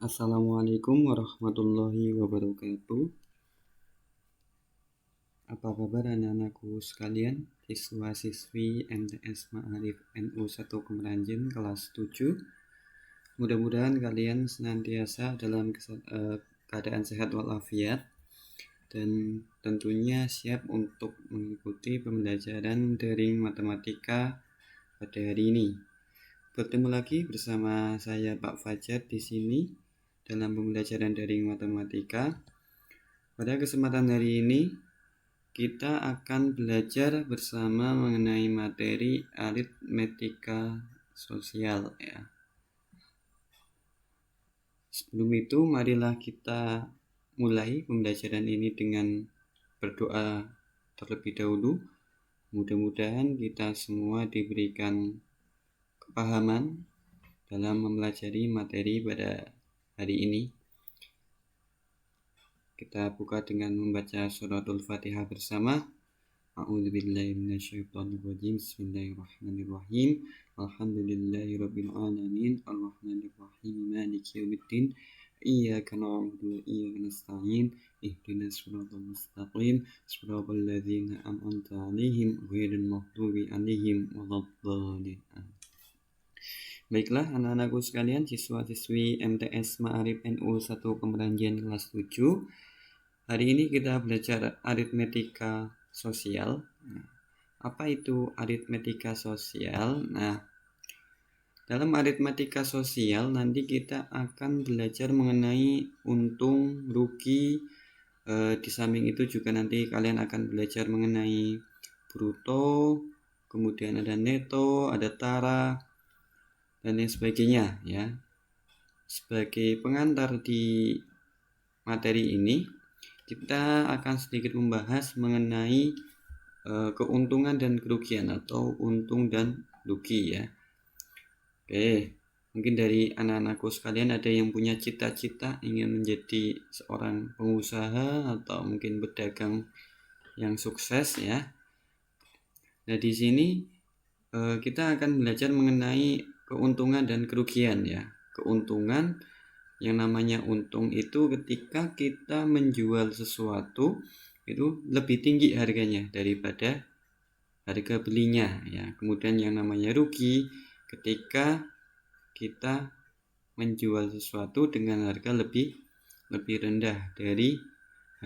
Assalamualaikum warahmatullahi wabarakatuh. Apa kabar anak-anakku sekalian? Siswa-siswi MTS Ma'arif NU 1 Kemeranjen kelas 7. Mudah-mudahan kalian senantiasa dalam keadaan sehat walafiat dan tentunya siap untuk mengikuti pembelajaran daring matematika pada hari ini. Bertemu lagi bersama saya Pak Fajar di sini dalam pembelajaran daring matematika. Pada kesempatan hari ini kita akan belajar bersama mengenai materi aritmetika sosial ya. Sebelum itu marilah kita mulai pembelajaran ini dengan berdoa terlebih dahulu. Mudah-mudahan kita semua diberikan kepahaman dalam mempelajari materi pada hari ini. Kita buka dengan membaca suratul Fatihah bersama. A'udzubillahi minasyaitonirrajim. Bismillahirrahmanirrahim. Alhamdulillahirabbil alamin. Arrahmanirrahim. Maliki yaumiddin. Iyyaka na'budu wa iyyaka nasta'in. Ihdinas siratal mustaqim. Siratal ladzina an'amta 'alaihim ghairil maghdubi 'alaihim waladdallin. Baiklah anak-anakku sekalian, siswa-siswi MTS Ma'arif NU 1 Kemeranjen kelas 7. Hari ini kita belajar aritmetika sosial. Apa itu aritmetika sosial? Dalam aritmetika sosial nanti kita akan belajar mengenai untung, rugi. Di samping itu juga nanti kalian akan belajar mengenai bruto, kemudian ada neto, ada tara, dan lain sebagainya ya. Sebagai pengantar di materi ini, kita akan sedikit membahas mengenai keuntungan dan kerugian atau untung dan rugi ya. Oke, mungkin dari anak-anakku sekalian ada yang punya cita-cita ingin menjadi seorang pengusaha atau mungkin pedagang yang sukses ya. Nah, di sini kita akan belajar mengenai keuntungan dan kerugian ya. Keuntungan, yang namanya untung itu ketika kita menjual sesuatu itu lebih tinggi harganya daripada harga belinya ya. Kemudian yang namanya rugi ketika kita menjual sesuatu dengan harga lebih rendah dari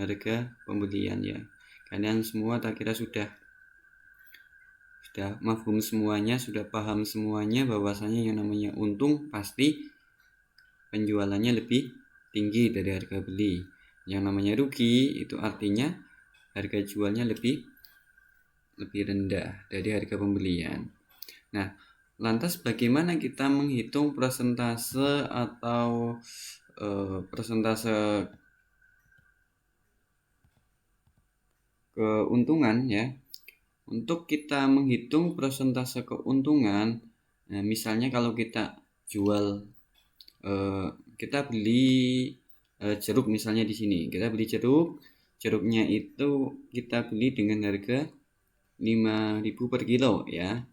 harga pembelian ya. Kalian semua tak kira sudah mafhum semuanya, sudah paham semuanya bahwasanya yang namanya untung pasti penjualannya lebih tinggi dari harga beli. Yang namanya rugi itu artinya harga jualnya lebih rendah dari harga pembelian. Nah, lantas bagaimana kita menghitung persentase atau persentase keuntungan ya? Untuk kita menghitung persentase keuntungan, nah misalnya kalau kita jual, kita beli jeruk misalnya di sini, kita beli jeruknya itu kita beli dengan harga 5.000 per kilo ya.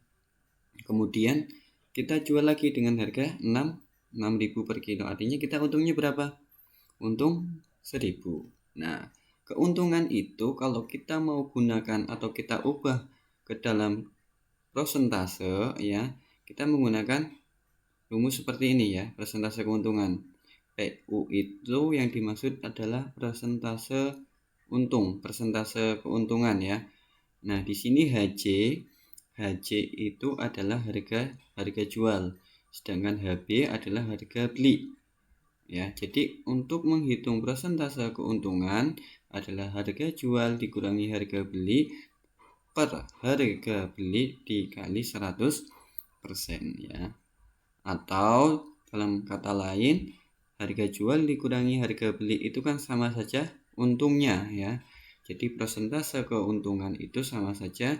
Kemudian kita jual lagi dengan harga 6.000 per kilo. Artinya kita untungnya berapa? Untung 1.000. Nah, keuntungan itu kalau kita mau gunakan atau kita ubah ke dalam persentase ya, kita menggunakan rumus seperti ini ya, persentase keuntungan. PU itu yang dimaksud adalah persentase untung, persentase keuntungan ya. Nah, di sini HJ itu adalah harga jual, sedangkan HB adalah harga beli. Ya, jadi untuk menghitung persentase keuntungan adalah harga jual dikurangi harga beli per harga beli dikali 100% ya. Atau dalam kata lain, harga jual dikurangi harga beli itu kan sama saja untungnya ya. Jadi persentase keuntungan itu sama saja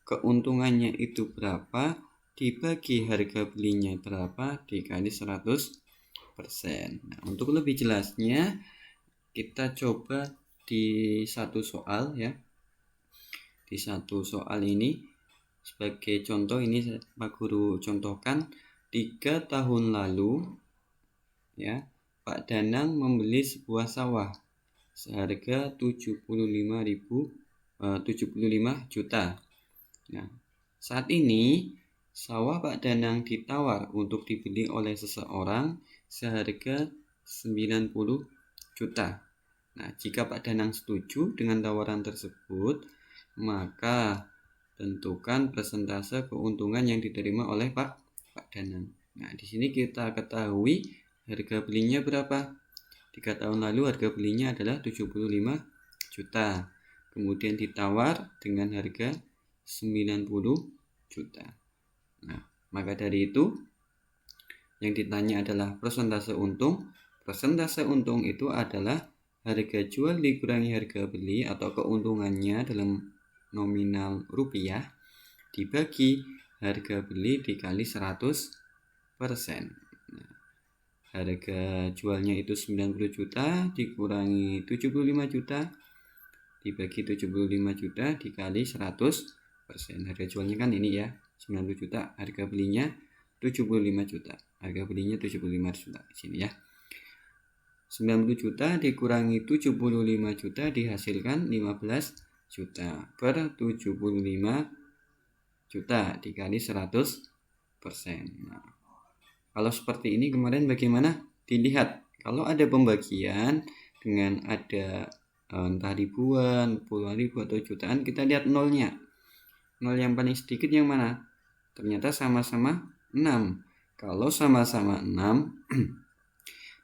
keuntungannya itu berapa dibagi harga belinya berapa dikali 100%. Nah, untuk lebih jelasnya kita coba di satu soal ya. Di satu soal ini sebagai contoh ini Pak Guru contohkan 3 tahun lalu ya, Pak Danang membeli sebuah sawah seharga 75 juta. Nah, saat ini sawah Pak Danang ditawar untuk dibeli oleh seseorang seharga 90 juta. Nah, jika Pak Danang setuju dengan tawaran tersebut, maka tentukan persentase keuntungan yang diterima oleh Pak Danang. Nah, di sini kita ketahui harga belinya berapa. 3 tahun lalu harga belinya adalah 75 juta. Kemudian ditawar dengan harga 90 juta. Nah, maka dari itu yang ditanya adalah persentase untung. Persentase untung itu adalah harga jual dikurangi harga beli atau keuntungannya dalam nominal rupiah dibagi harga beli dikali 100%. Nah, harga jualnya itu 90 juta dikurangi 75 juta dibagi 75 juta dikali 100%. Harga jualnya kan ini ya, 90 juta, harga belinya 75 juta. Harga belinya 75 juta di sini ya. 90 juta dikurangi 75 juta dihasilkan 15 juta per 75 juta dikali 100%. Nah, kalau seperti ini kemarin bagaimana? Dilihat kalau ada pembagian dengan ada entah ribuan, puluhan ribu atau jutaan, kita lihat nolnya. Nol yang paling sedikit yang mana? Ternyata sama-sama 6. Kalau sama-sama 6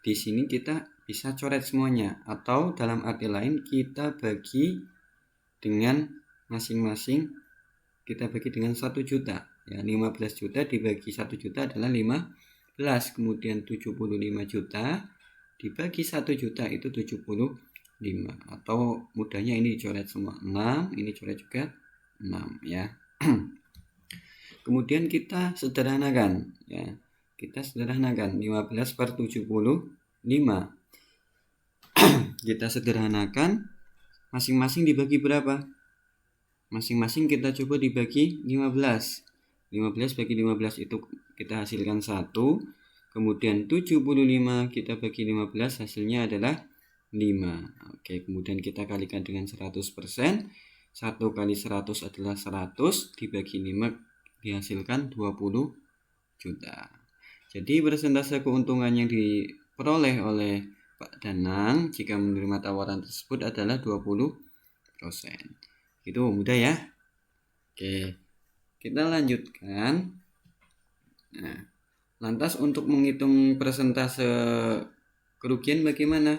di sini kita bisa coret semuanya, atau dalam arti lain kita bagi dengan masing-masing, kita bagi dengan 1 juta ya. 15 juta dibagi 1 juta adalah 15. Kemudian 75 juta dibagi 1 juta itu 75. Atau mudahnya ini dicoret semua 6, ini coret juga 6 ya. Kemudian kita sederhanakan ya. Kita sederhanakan 15 per 75. Kita sederhanakan, masing-masing dibagi berapa? Masing-masing kita coba dibagi 15. 15 bagi 15 itu kita hasilkan 1. Kemudian 75 kita bagi 15 hasilnya adalah 5. Oke, kemudian kita kalikan dengan 100%. 1 kali 100 adalah 100 dibagi 5 dihasilkan 20 juta. Jadi persentase keuntungan yang diperoleh oleh Pak Danang jika menerima tawaran tersebut adalah 20%. Itu mudah ya. Oke, kita lanjutkan. Nah, lantas untuk menghitung persentase kerugian bagaimana?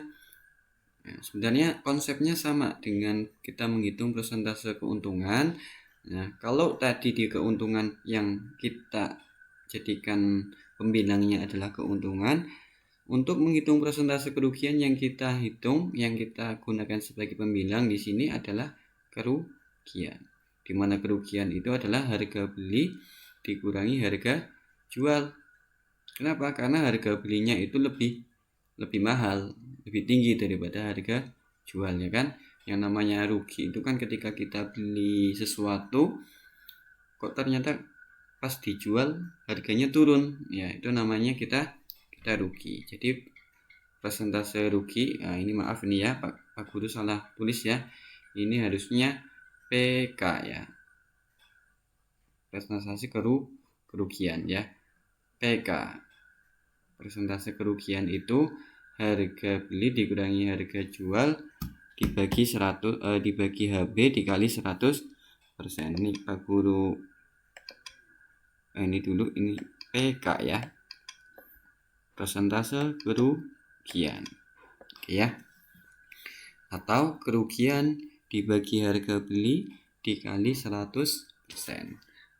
Nah, sebenarnya konsepnya sama dengan kita menghitung persentase keuntungan. Nah, kalau tadi di keuntungan yang kita jadikan pembilangnya adalah keuntungan, untuk menghitung persentase kerugian yang kita hitung, yang kita gunakan sebagai pembilang di sini adalah kerugian. Di mana kerugian itu adalah harga beli dikurangi harga jual. Kenapa? Karena harga belinya itu lebih mahal, lebih tinggi daripada harga jual ya kan. Yang namanya rugi itu kan ketika kita beli sesuatu kok ternyata pas dijual harganya turun, ya itu namanya kita rugi. Jadi persentase rugi, nah ini maaf nih ya Pak Guru salah tulis ya, ini harusnya PK ya, persentase kerugian ya, PK. Persentase kerugian itu harga beli dikurangi harga jual dibagi 100 dibagi HB dikali 100%. Ini Pak Guru ini dulu, ini PK ya, persentase kerugian. Oke ya. Atau kerugian dibagi harga beli dikali 100%.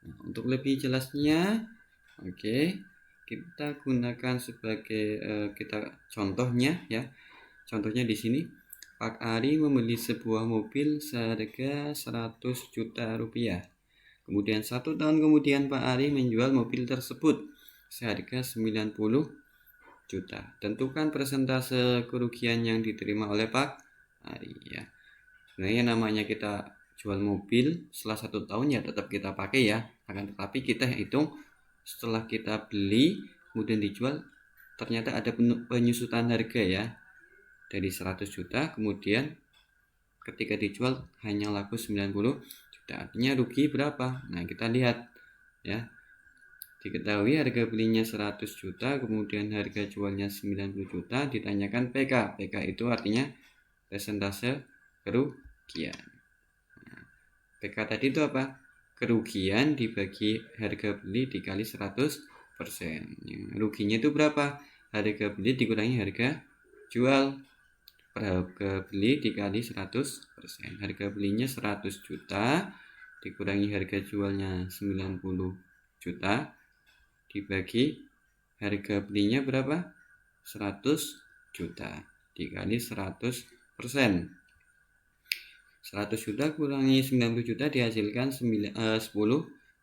Nah, untuk lebih jelasnya, oke, kita gunakan sebagai kita contohnya ya. Contohnya di sini, Pak Ari membeli sebuah mobil seharga 100 juta rupiah. Kemudian 1 tahun kemudian Pak Ari menjual mobil tersebut seharga 90 juta. Tentukan persentase kerugian yang diterima oleh Pak Ari ya. Sebenarnya namanya kita jual mobil setelah 1 tahun ya tetap kita pakai ya. Akan tetapi kita hitung setelah kita beli kemudian dijual ternyata ada penyusutan harga ya dari 100 juta, kemudian ketika dijual hanya laku 90 juta, artinya rugi berapa? Nah, kita lihat ya. Diketahui harga belinya 100 juta, kemudian harga jualnya 90 juta, ditanyakan PK. PK itu artinya persentase kerugian. Nah, PK tadi itu apa? Kerugian dibagi harga beli dikali 100%. Ruginya itu berapa? Harga beli dikurangi harga jual. Per harga beli dikali 100%. Harga belinya 100 juta dikurangi harga jualnya 90 juta dibagi harga belinya berapa? 100 juta dikali 100%. 100 juta kurangi 90 juta dihasilkan 10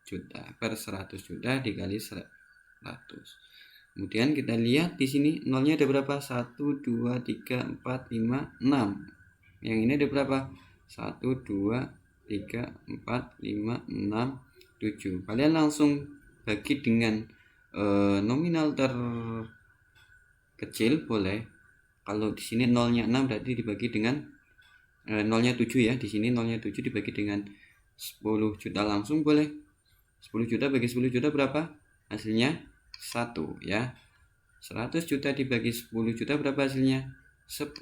juta per 100 juta dikali 100. Kemudian kita lihat di sini nolnya ada berapa? 1, 2, 3, 4, 5, 6. Yang ini ada berapa? 1, 2, 3, 4, 5, 6, 7. Kalian langsung bagi dengan nominal terkecil boleh. Kalau di sini nolnya 6 berarti dibagi dengan nolnya 7 ya. Di sini nolnya 7 dibagi dengan 10 juta langsung boleh. 10 juta bagi 10 juta berapa? Hasilnya 1 ya. 100 juta dibagi 10 juta berapa hasilnya? 10.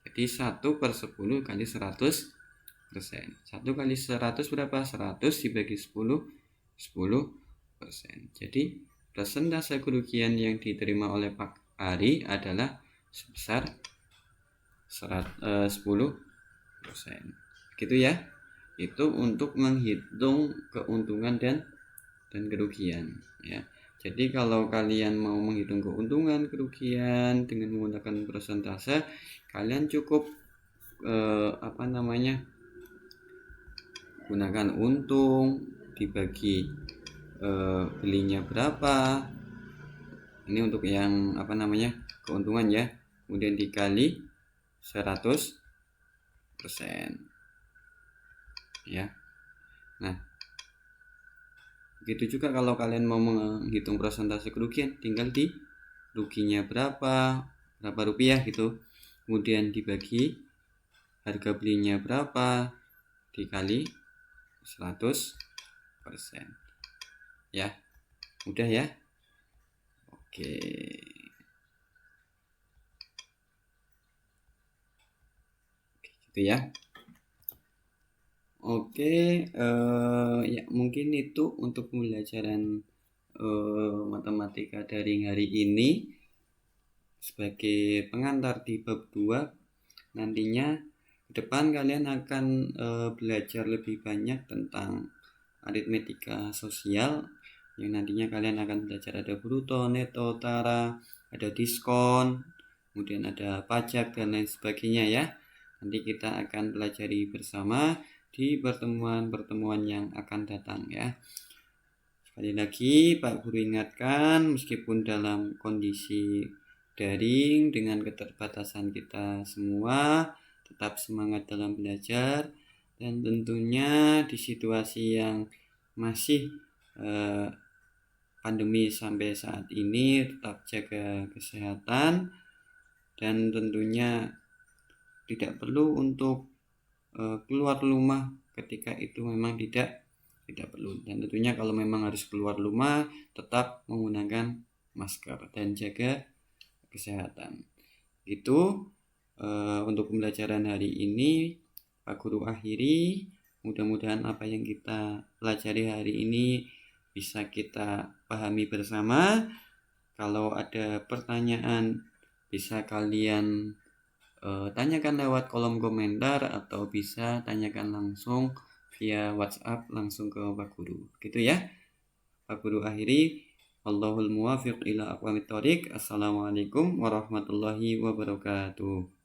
Jadi 1 per 10 kali 100%. 1 kali 100 berapa? 100 dibagi 10, 10%. Jadi persentase kerugian yang diterima oleh Pak Ari adalah sebesar 10%. Gitu ya. Itu untuk menghitung keuntungan dan kerugian ya. Jadi kalau kalian mau menghitung keuntungan kerugian dengan menggunakan persentase, kalian cukup gunakan untung dibagi belinya berapa. Ini untuk yang keuntungan ya. Kemudian dikali 100% ya. Nah, begitu juga kalau kalian mau menghitung persentase kerugian, tinggal di ruginya berapa rupiah gitu, kemudian dibagi harga belinya berapa dikali 100% ya. Mudah ya. Oke, gitu ya. Oke, ya mungkin itu untuk pembelajaran matematika daring hari ini. Sebagai pengantar di bab 2, nantinya ke depan kalian akan belajar lebih banyak tentang aritmetika sosial, yang nantinya kalian akan belajar ada bruto, neto, tara, ada diskon, kemudian ada pajak dan lain sebagainya ya. Nanti kita akan pelajari bersama di pertemuan-pertemuan yang akan datang ya. Sekali lagi Pak Guru ingatkan, meskipun dalam kondisi daring dengan keterbatasan kita semua, tetap semangat dalam belajar, dan tentunya di situasi yang masih pandemi sampai saat ini tetap jaga kesehatan, dan tentunya tidak perlu untuk keluar rumah ketika itu memang tidak perlu, dan tentunya kalau memang harus keluar rumah tetap menggunakan masker dan jaga kesehatan. Itu untuk pembelajaran hari ini Pak Guru akhiri. Mudah-mudahan apa yang kita pelajari hari ini bisa kita pahami bersama. Kalau ada pertanyaan bisa kalian tanyakan lewat kolom komentar, atau bisa tanyakan langsung via WhatsApp langsung ke Pak Guru. Gitu ya. Pak Guru akhiri. Wallahul muwaffiq ila aqwamit thoriq. Assalamualaikum warahmatullahi wabarakatuh.